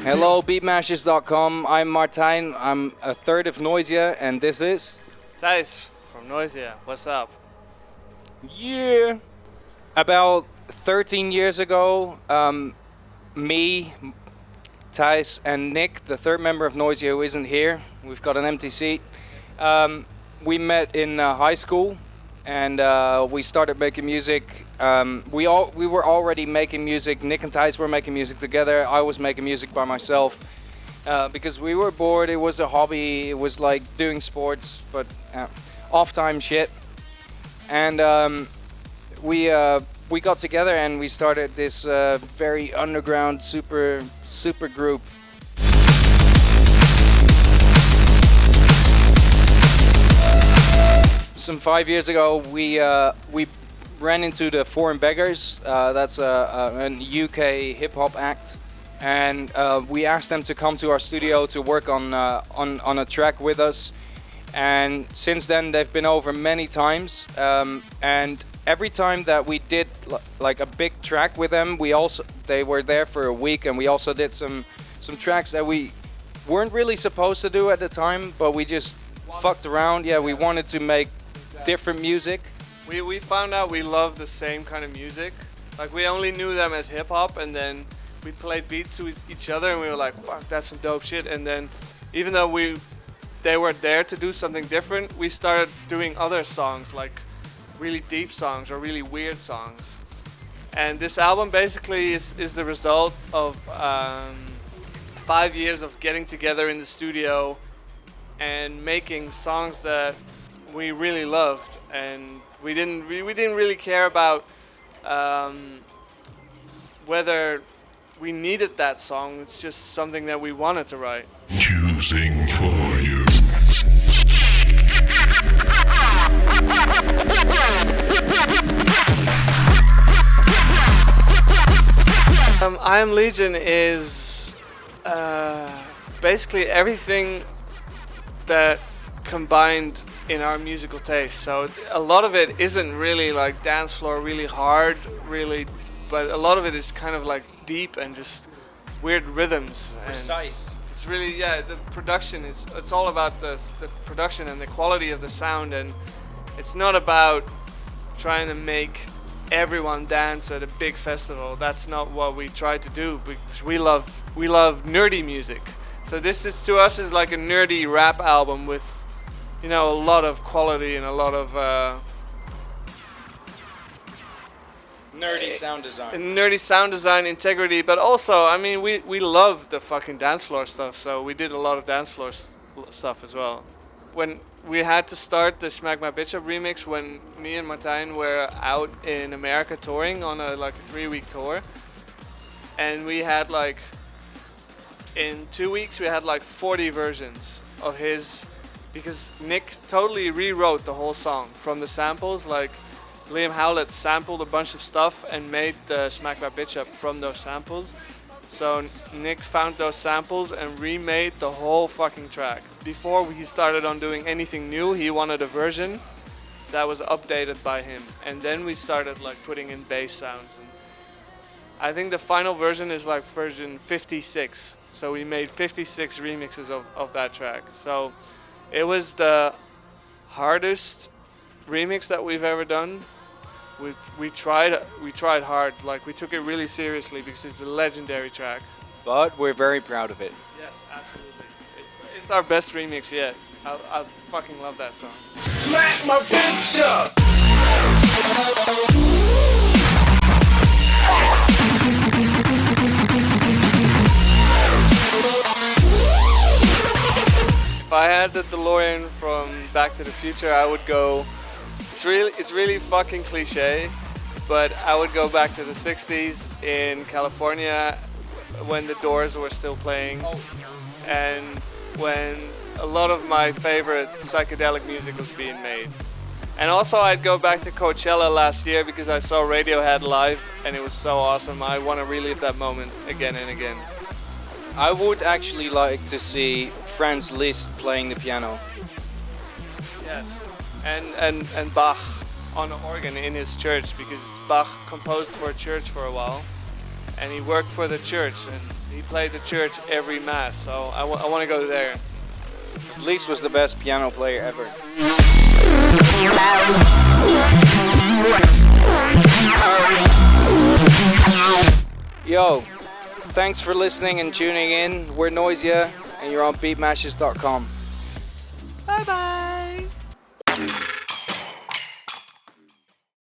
Hello, beatmashers.com. I'm Martijn. I'm a third of Noisia, and this is... Thijs from Noisia. What's up? Yeah. About 13 years ago, me, Thijs, and Nick, the third member of Noisia who isn't here, we've got an empty seat, we met in high school, and we started making music. We were already making music. Nick and Thijs were making music together. I was making music by myself because we were bored. It was a hobby. It was like doing sports, but off-time shit. And we got together and we started this very underground super group. Some 5 years ago, we ran into the Foreign Beggars. That's a UK hip hop act, and we asked them to come to our studio to work on a track with us. And since then, they've been over many times. And every time that we did like a big track with them, they were there for a week, and we also did some tracks that we weren't really supposed to do at the time, but we just fucked around. Yeah, we wanted to make different music. We found out we loved the same kind of music. Like, we only knew them as hip hop, and then we played beats to each other, and we were like, fuck, that's some dope shit. And then even though they were there to do something different, we started doing other songs, like really deep songs or really weird songs. And this album basically is the result of 5 years of getting together in the studio and making songs that we really loved, and we didn't really care about whether we needed that song. It's just something that we wanted to write. Choosing for you. I Am Legion is basically everything that combined in our musical taste. So a lot of it isn't really like dance floor, really hard, really, but a lot of it is kind of like deep and just weird rhythms. Precise. And it's really, yeah, the production, it's all about the production and the quality of the sound, and it's not about trying to make everyone dance at a big festival. That's not what we try to do, because we love nerdy music. So this is, to us, is like a nerdy rap album with, you know, a lot of quality and a lot of Nerdy sound design, integrity, but also, I mean, we love the fucking dance floor stuff, so we did a lot of dance floor stuff as well. When we had to start the Smack My Bitch Up remix, when me and Martijn were out in America touring on a 3-week tour, and we had like, in 2 weeks we had like 40 versions of his, because Nick totally rewrote the whole song from the samples. Like, Liam Howlett sampled a bunch of stuff and made the Smack My Bitch Up from those samples. So Nick found those samples and remade the whole fucking track. Before he started on doing anything new, he wanted a version that was updated by him. And then we started like putting in bass sounds. And I think the final version is like version 56. So we made 56 remixes of that track. So it was the hardest remix that we've ever done. We tried hard. Like, we took it really seriously because it's a legendary track. But we're very proud of it. Yes, absolutely. It's our best remix yet. I fucking love that song. Smack my bitch up. If I had the DeLorean from Back to the Future, I would go. It's really fucking cliche, but I would go back to the 60s in California when the Doors were still playing, and when a lot of my favorite psychedelic music was being made. And also I'd go back to Coachella last year because I saw Radiohead live and it was so awesome. I want to relive that moment again and again. I would actually like to see Franz Liszt playing the piano. Yes. And Bach on the organ in his church, because Bach composed for a church for a while. and he worked for the church, and he played the church every mass. So I want to go there. Lees was the best piano player ever. Yo, thanks for listening and tuning in. We're Noisia, and you're on beatmashes.com. Bye bye.